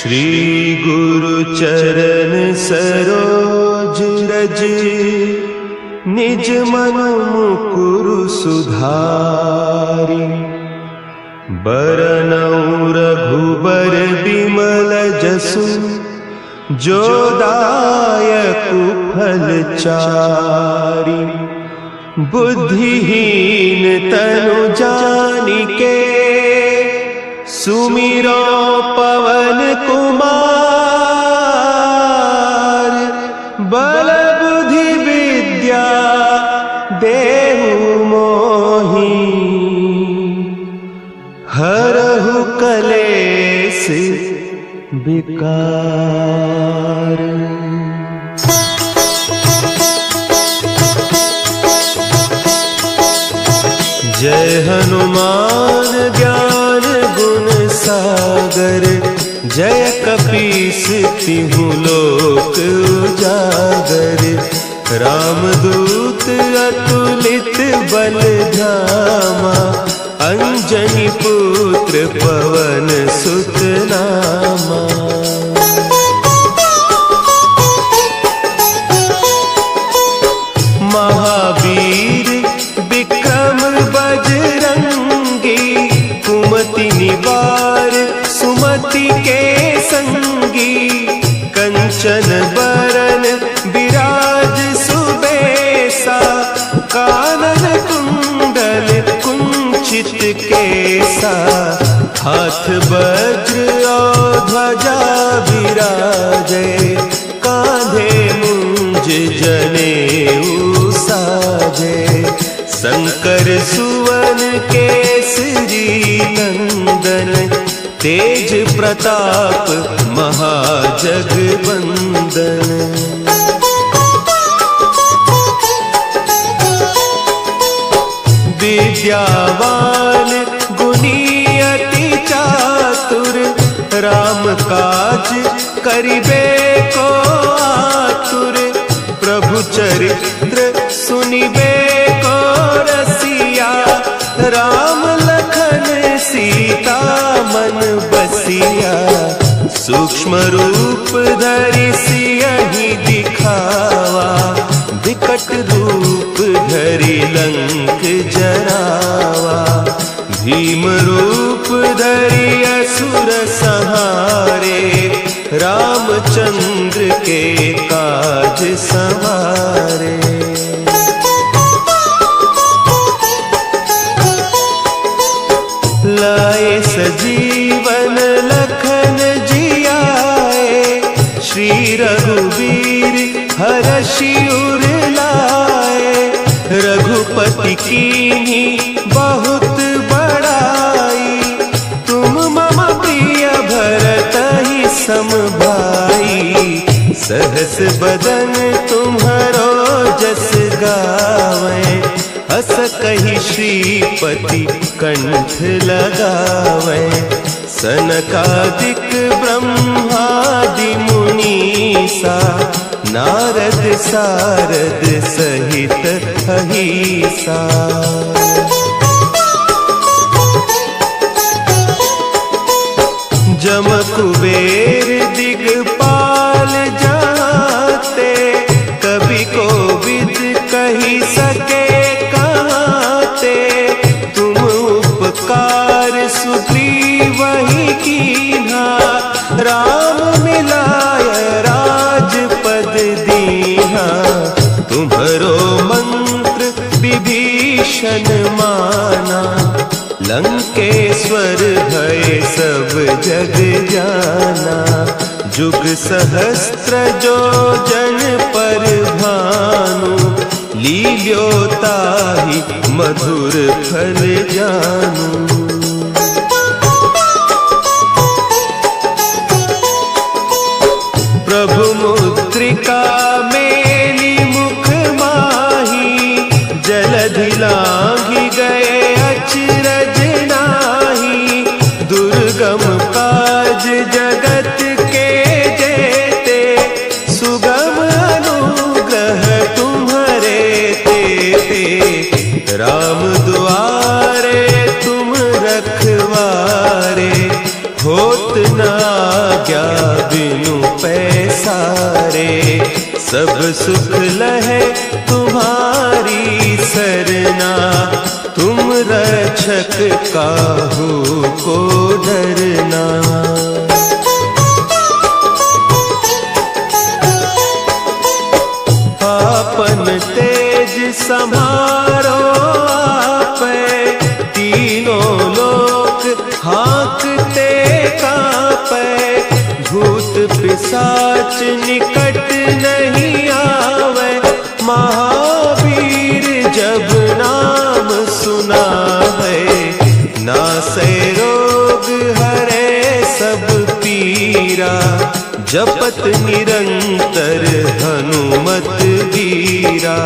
श्री गुरु चरण सरोज रज, निज मन मुकुरु सुधारि। बरनउँ रघुबर बिमल जसु, जो दायकु फल चारि। बुद्धिहीन तनु जानिके, सुमिरो पवन कुमार। बल बुद्धि विद्या देहु मोहि, हरहु कलेस विकार। जय हनुमान ज्ञान गुण सागर, जय कपीस तिहु लोक उजागर। रामदूत अतुलित बल धामा, अंजनी पुत्र पवन सुत नामा। महावीर विक्रम बजरंगी, कुमति निवार सुमति के संगी। कंचन बरन विराज सुबेसा, कानन कुंडल कुंचित केसा। हाथ वज्र और ध्वजा विराजे, कांधे मुंज जनेऊ साजे। शंकर सुवन केसरी नंदन, तेज प्रताप महाजगवंदन। विद्यावान गुणी अति चातुर, राम काज करिबे को आतुर। प्रभु चरित्र सुनिबे को रसिया, राम लखन सीता मन बसिया। सूक्ष्म रूप धरि सियहि दिखावा, विकट रूप धरि लंक जरावा। भीम रूप धरि असुर संहारे, रामचंद्र के काज सवारे। लाए सजीवन लखन जियाए, श्री रघुवीर हरषि उर लाए। रघुपति कीन्ही बहुत बड़ाई, तुम मम प्रिय भरतहि सम भाई। सहस बदन तुम्हरो जस गावें, हस कहि श्रीपति कंठ लगावें। सनकादिक ब्रह्मादि मुनीसा, नारद सारद सहित अहीसा। जम कुबेर दिगपाल जाते, कवि कोविद कहि सके कहते। तुम उपकार सुग्रीवहि कीन्हा, राम मिलाय राजपद दीन्हा। तुम्हरो मंत्र विभीषण माना, लंकेश्वर भय सब जग जाना। जुग सहस्त्र जो जन पर भानु, लील्यो ताहि मधुर फल जानू। प्रभु मुद्रिका मेली मुख माही, जलधि लांघि गए अचरज नाही। दुर्गम काज जगत के जेते, सुगम अनुग्रह तुम्हरे तेते। राम दुआरे तुम रखवारे, होत न आज्ञा सब सुख लहे तुम्हारी सरना, तुम रक्षक काहू को डरना। आपन तेज समारो आपे, तीनों लोक हाँकते कांपे। भूत पिशाच निकट नहीं आवे, महावीर जब नाम सुनावे। नासै रोग हरे सब पीरा, जपत निरंतर हनुमत वीरा।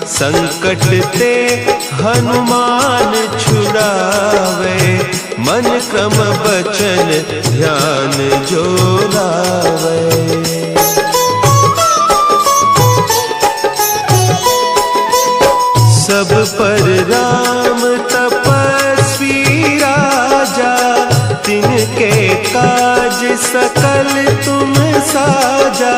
संकट ते हनुमान छुड़ावे, मन क्रम बचन ध्यान जो लावे। सब पर राम तपस्वी राजा, तिनके काज सकल तुम साजा।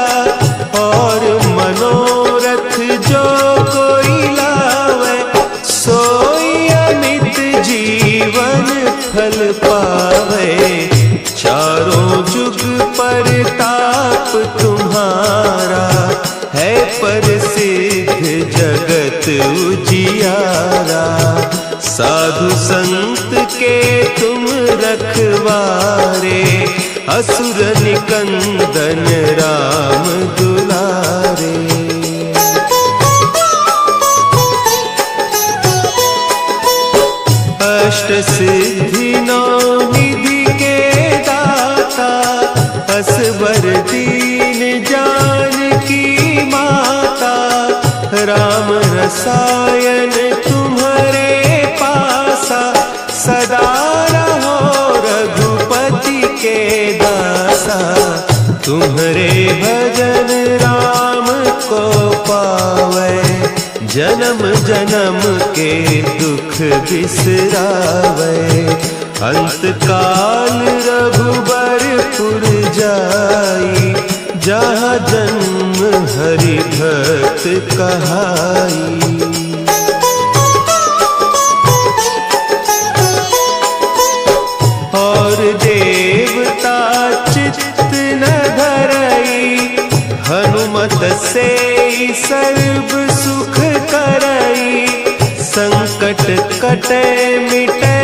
और मनोरथ जो कोई लावे, सोई अमित जीवन फल पावे। चारों जुग परताप तुम्हारा, है प्रसिद्ध जगत उजियारा। साधु संत के तुम रखवारे, असुर निकंदन राम दुलारे। अष्ट सिद्धि नौ निधि के दाता, असवर दीन जानकी माता। राम रसायन तुम्हारे पासा, सदा रहो रघुपति के दासा। तुम्हारे भजन राम को पावे, जन्म जन्म के दुख बिसरावे। अंत काल रघुबरपुर जाई, जहाँ जन्म हरि भक्त कहाई। और देवता चित्त न धरई, हनुमत से सर्व सुख करई। संकट कटे मिटे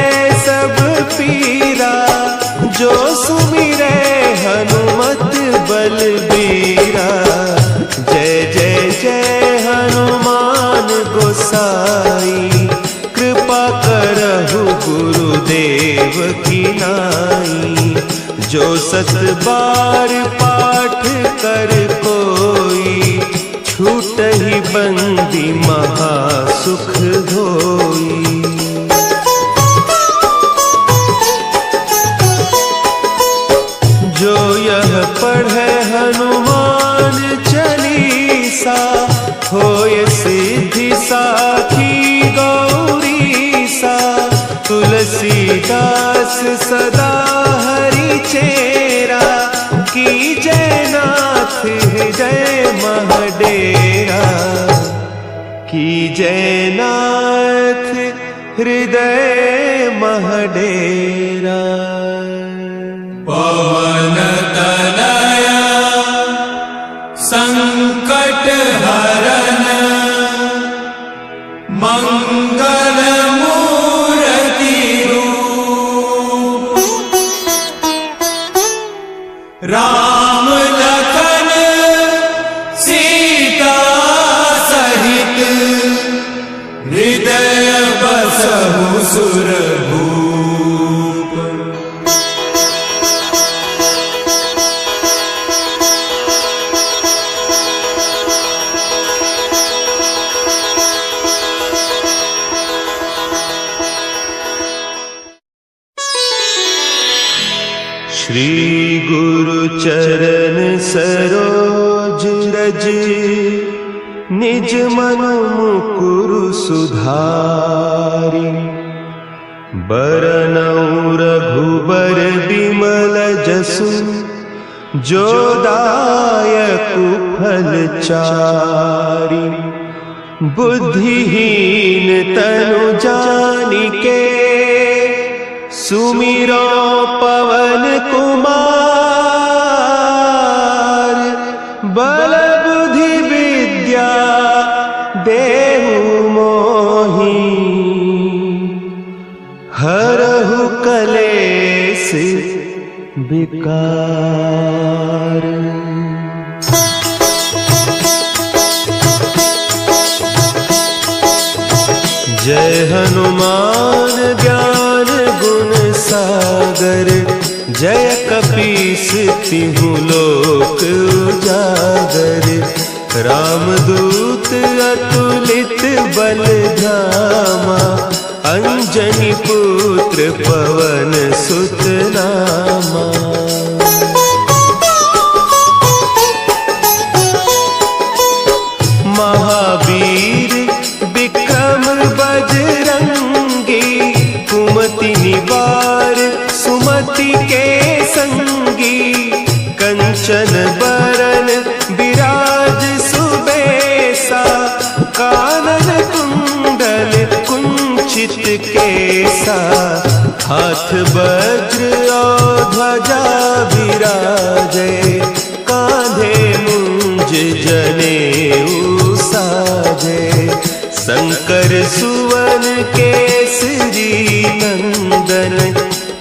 सब पीरा, जो सुमिरे हनुमत बलबीरा। जय जय जय हनुमान गोसाई, कृपा करहु गुरुदेव की नाई। जो सत बार पाठ कर कोई, छूटहि बंदी महासुख धोई। जो यह पढ़े हनुमान चालीसा, होय सिद्धि साखी गौरीसा। तुलसीदास सदा हरि चेरा, की जय नाथ हृदय महडेरा। की जय नाथ हृदय महडेरा। पवन तनया संकट हरन, मंगल मूर्ति रूप। राम लखन सीता सहित, हृदय बसहु सुरभूप। श्री गुरु चरण सरोज रज, निज मन मुकुरु सुधारि। बरनउँ रघुबर बिमल जसु, जो दायक फलचारी। बुद्धिहीन तनु जानिके सुमिरो पवन कुमार। बल बुद्धि विद्या देहु मोहि हरहु कलेस विकार। जय हनुमान ज्ञान गुण सागर। जय कपीस तिहु लोक उजागर। रामदूत अतुलित बल धामा। अंजनी पुत्र पवन सुत नामा। महावीर विक्रम बजरंगी। कुमति निवार सुमति के संगी। कंचन बरन विराज सुबेसा। कानन कुंडल कुंचित केसा। हाथ वज्र और ध्वजा विराजे। कांधे मुंज जनेऊ साजे। शंकर सुवन केसरी नंदन।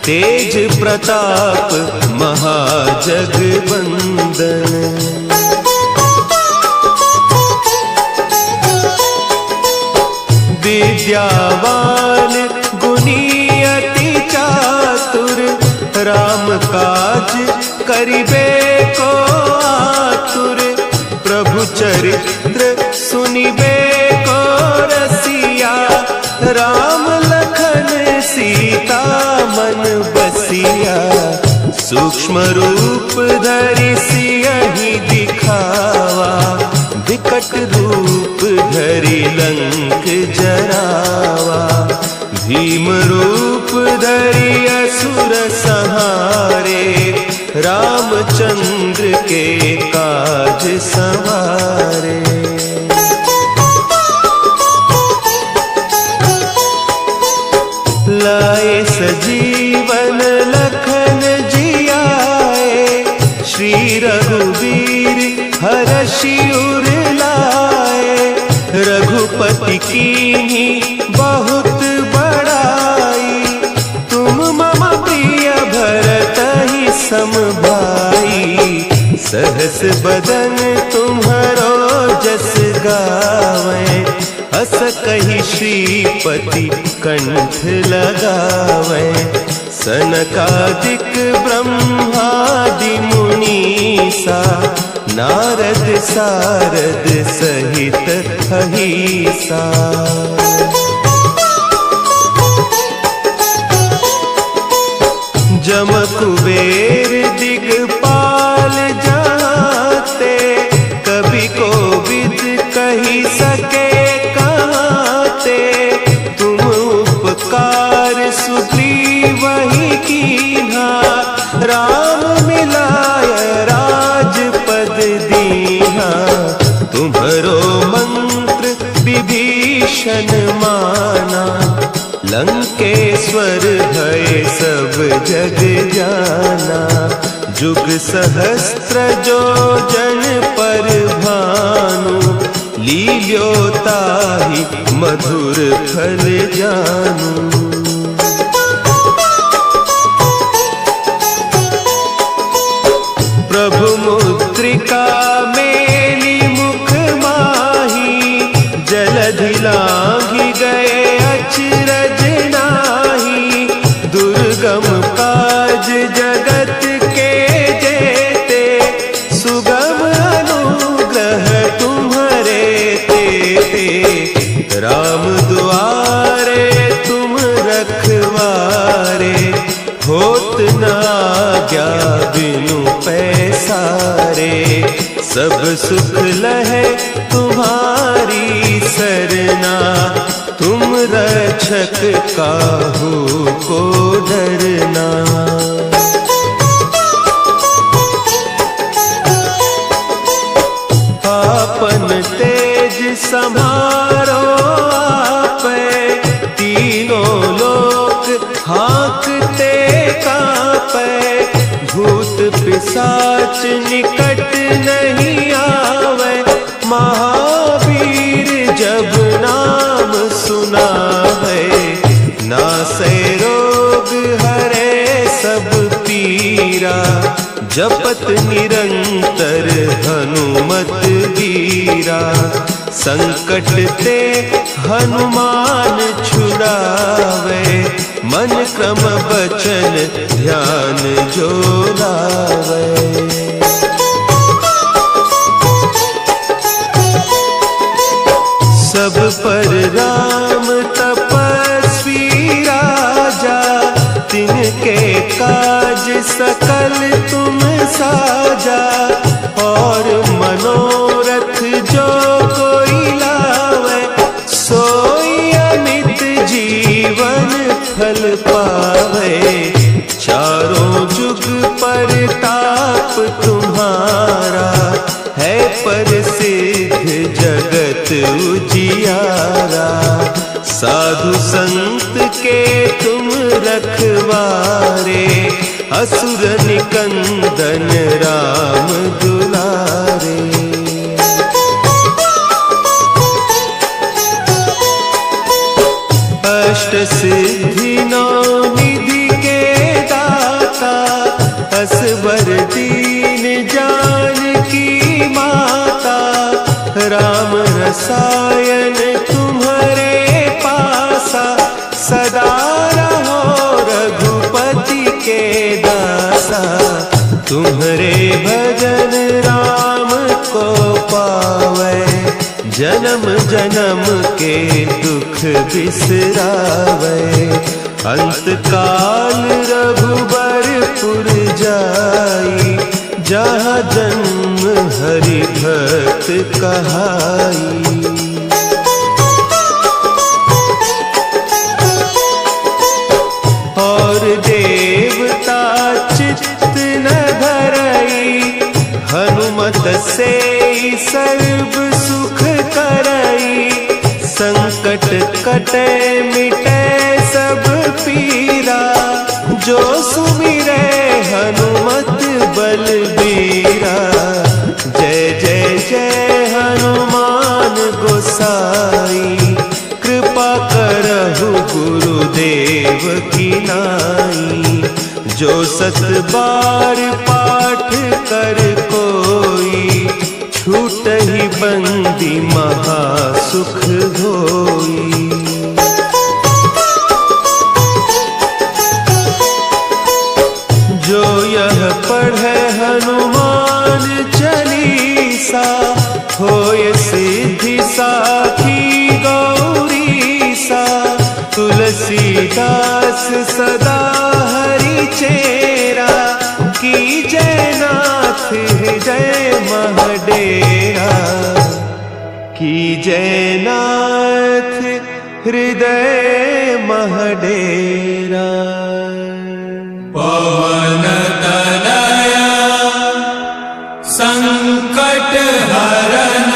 तेज प्रताप महाजगवंदन। विद्यावान गुणी अति चातुर। राम काज करिबे को आतुर। प्रभु चरित्र सुनिबे को रसिया। राम लखन सीता मन बसिया। सूक्ष्म रूप धरि सियहि दिखावा। विकट रूप धरि लंक जरावा। भीम रूप धरि असुर संहारे। रामचंद्र के काज संवारे। लाए सजीवन लखन जियाए। श्री रघुवीर हरषि उर लाए। रघुपति कीन्ही बहुत बड़ाई। तुम मम प्रिय भरतहि सम भाई। सहस बदन तुम्हरो जस गावें। अस कहि श्रीपति कंठ लगावें। सनकादिक ब्रह्मादि मुनीसा। नारद सारद सहित अहीसा। जम कुबेर दिगपाल जाते। कवि कोविद कही सके कहते। तुम उपकार सुग्रीवहि कीन्हा। राम मिलाय राजपद दीन्हा। तुम्हरो मंत्र विभीषण माना। लंकेश्वर भय सब जग जाना। जुग सहस्त्र जो जन पर भानु। लील्योताहि मधुर फल जानू। प्रभु मुद्रिका मेली मुख माही। जलधि लांघि गए अचरज नाही। दुर्गम काज जगत के जेते। सुगम अनुग्रह तुम्हरे तेते। राम दुआरे तुम रखवारे। होत न आज्ञा बिनु पैसारे। सब सुख लहे तुम्हारी सरना। तुम रक्षक काहू को डरना। निकट नहीं आवे, महावीर जब नाम सुनावे। नासै रोग हरे सब पीरा, जपत निरंतर हनुमत वीरा। संकट ते हनुमान छुड़ावे, मन क्रम बचन ध्यान जो लावे। सब पर राम तपस्वी राजा, तिनके काज सकल तुम साजा। और मनोरथ जो कोई लावे, सोई अमित जीवन फल पावे। चारों जुग परताप तुम्हारा, है प्रसिद्ध जगत उजियारा। साधु संत के तुम रखवारे, असुर निकंदन राम दुलारे। अष्ट सिद्धि नौ निधि के दाता, असवर दीन जानकी माता। राम रसायन तुम्हारे पासा, सदा रहो रघुपति के दासा। तुम्हारे भजन राम को पावे, जन्म जन्म के दुख बिसरावे। अंत काल रघुबरपुर जाई, जहाँ जन्म हरि भक्त कहाई। और देवता चित्त न धरई, हनुमत से सर्व सुख करई। संकट कटे मिटे सब पीरा, जो सुमिरे हनुमत बलबीरा। जय जय जय हनुमान गोसाई, कृपा करहु गुरुदेव की नाई। जो सत बार पाठ कर कोई, छूटहि बंदी महासुख होई। जो यह पढ़े हनुमान चालीसा, होय सिद्धि साखी गौरीसा। तुलसीदास सदा हरि चेरा, की जयनाथ हृदय महडेरा। की जयनाथ हृदय महडेरा। पवन तनया संकट हरन,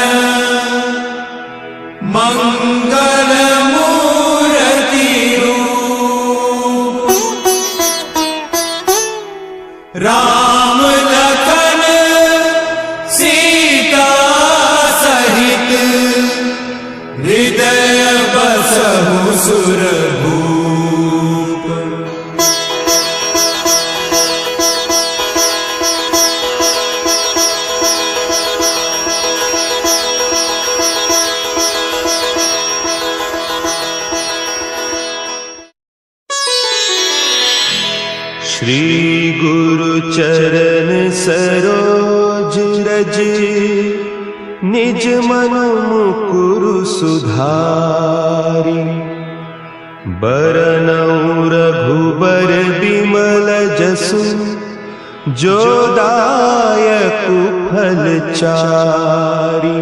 मंगल मूर्ति रूप। राम लखन सीता सहित, हृदय बसहु सुरभूप। श्री गुरु चरण सरोज रज, निज मन मुकुरु सुधारि। बरनउँ रघुबर बिमल जसु, जो दायकु फल चारि।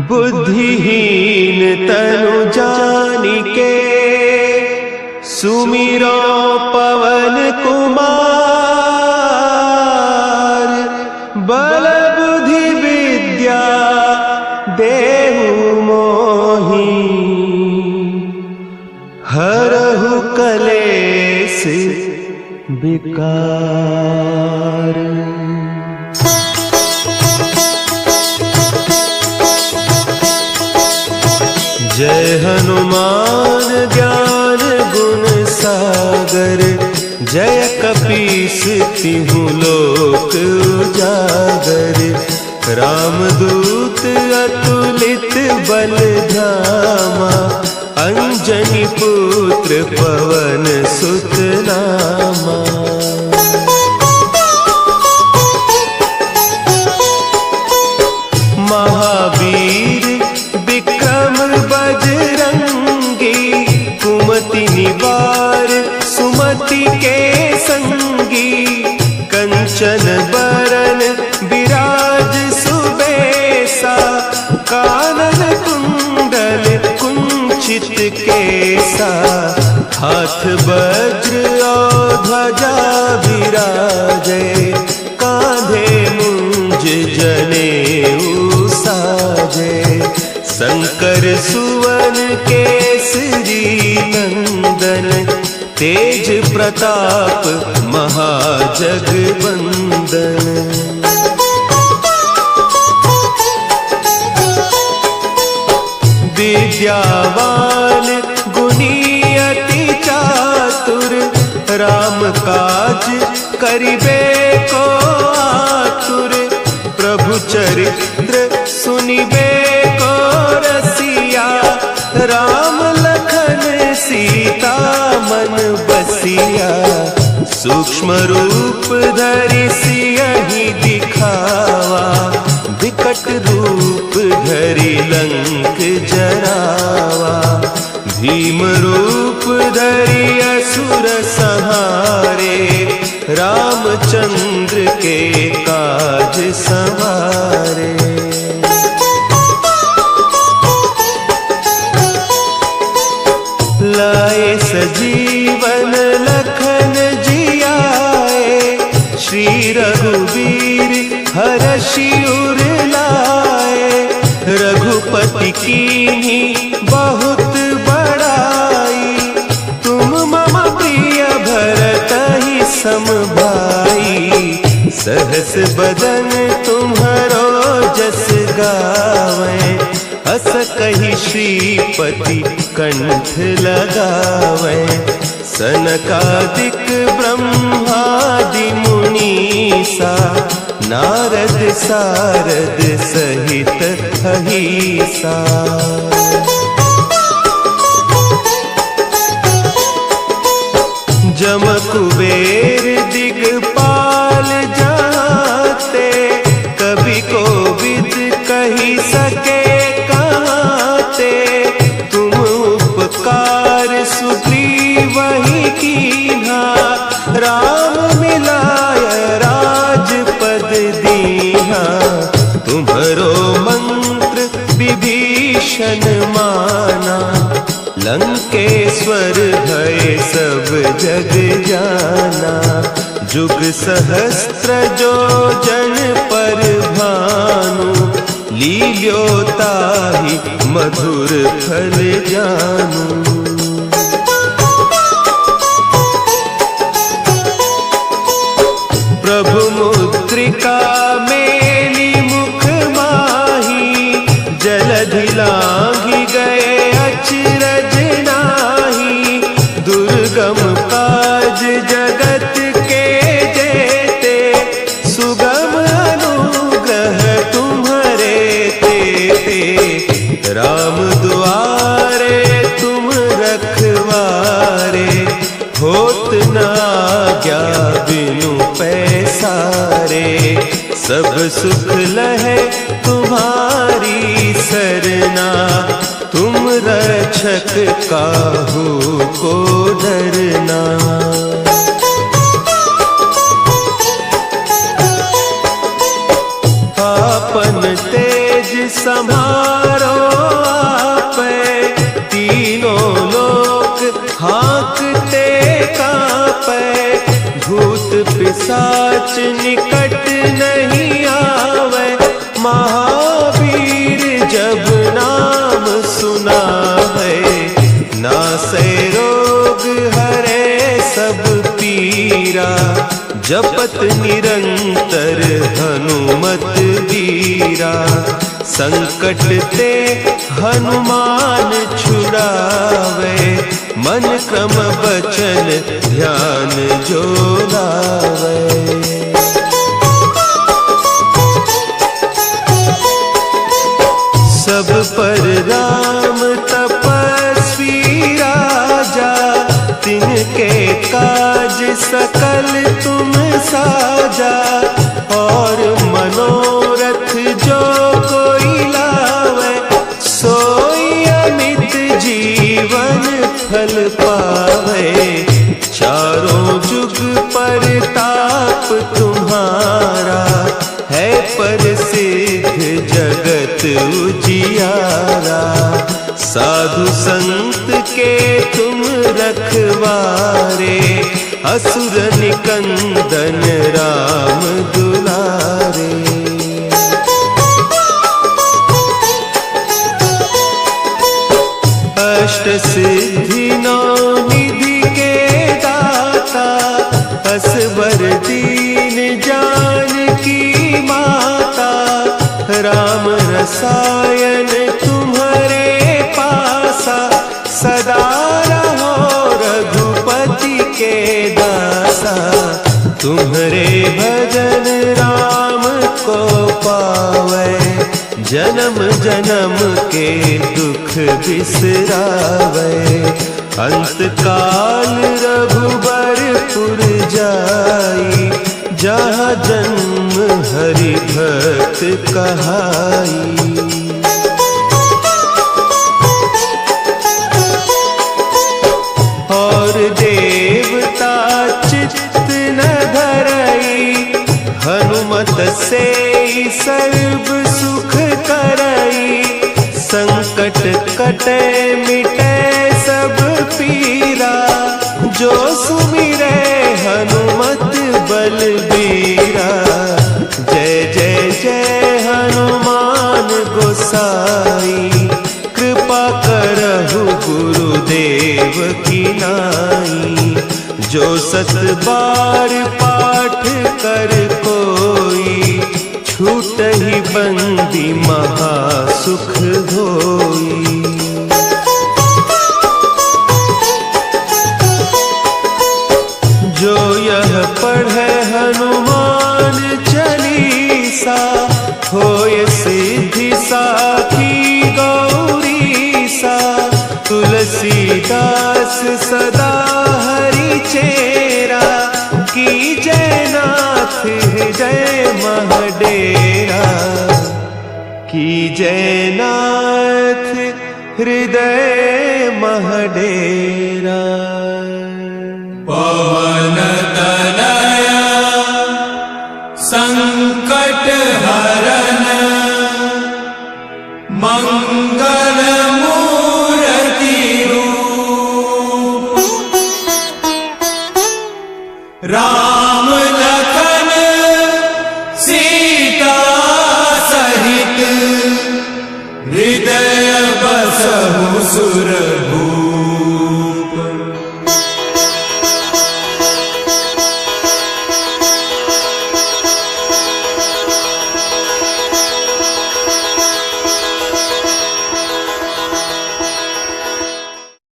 बुद्धिहीन तनु जानिके, सुमिरो पवन कुमार। बल बुद्धि विद्या देहु मोहि, हरहु कलेस विकार। तपीसती हूँ लोक उजागर। रामदूत अतुलित बल धामा, अंजनी पुत्र पवन सुत नामा। महावीर विक्रम बजरंगी, कुमति निवार सुमति के संगी। कंचन बरन विराज सुबेसा, कानन कुंडल कुंचित केसा। हाथ वज्र और ध्वजा विराजे, कांधे मुंज जनेऊ साजे। शंकर सुवन केसरी नंदन, तेज प्रताप महाजगवंदन। विद्यावान गुणी अति चातुर, राम काज करिबे को आतुर। प्रभु चरित्र सुनिबे को रसिया, राम लखन सीता मन बसिया। सूक्ष्म रूप धरि सियहि दिखावा, विकट रूप धरि लंक जरावा। भीम रूप धरि असुर संहारे, रामचंद्र के काज संवारे। लाए सजीवन लखन जियाए, श्री रघुवीर हरषि उर लाए। रघुपति कीन्ही बहुत बड़ाई, तुम मम प्रिय भरतहि सम भाई। सहस बदन तुम्हरो जस गावें, अस कहि श्रीपति कंठ लगावें। सनकादिक ब्रह्मादि मुनीसा, नारद सारद सहित अहीसा। जम कुबेर दिगपाल जाते, कवि कोविद कही सके कहते। तुम उपकार सुग्रीवहि कीन्हा, राम मिलाय राजपद दीन्हा। तुम्हरो मंत्र विभीषण माना, लंकेश्वर भय सब जग जाना। जुग सहस्त्र जो जन पर भानु, लील्योताहि मधुर फल जानू। प्रभु मुद्रिका मेली मुख माही, जलधि लांघि गए अचरज नाही। दुर्गम काज जगत के जेते, सुगम अनुग्रह तुम्हारे तेते। राम दुआरे तुम रखवारे, होत न आज्ञा बिनु पैसारे। सब सुख लहे तुम्हारी सरना, तुम रक्षक काहू को डरना। आपन तेज समारो आपै, तीनों लोक हाँकते कांपै। भूत पिशाच निकट नहीं आवे, महावीर जब नाम सुना है। नासै रोग हरे सब पीरा, जपत निरंतर हनुमत वीरा। संकट ते हनुमान छुड़ावे, मन क्रम बचन ध्यान जो लावे। सब पर राम तपस्वी राजा, तिनके काज सकल तुम साजा। और मनोरथ जो कोई लावे, सोई अमित जीवन फल पावे। चारों जुग परताप तुम्हारा, है प्रसिद्ध जगत उजियारा। साधु संत के तुम रखवारे, असुर निकंदन राम दुलारे। अष्ट सिद्धि नौ निधि के दाता, असवर दीन जानकी माता। राम रसायन तुम्हारे पासा, सदा रहो रघुपति के दासा। तुम्हारे भजन राम को पावे, जन्म जन्म के दुख बिसरावे। अंत काल रघुबरपुर जाई, जहाँ जन्म हरि भक्त कहाई। और देवता चित्त न धरई, हनुमत से सर्व सुख करई। संकट कटे मिटे सब पीरा, जो सुमिरे हनुमत बलबीरा। जय जय जय हनुमान गोसाई, कृपा करहु गुरुदेव की नाई। जो सत बार पाठ कर कोई, छूटहि बंदी महासुख होई। जो यह पढ़े हनुमान चालीसा, होय सिद्धि साखी गौरीसा। तुलसीदास सदा हरि चेरा, की जय नाथ हृदय महडेरा। की जय नाथ हृदय महडेरा। पवन तनया संकट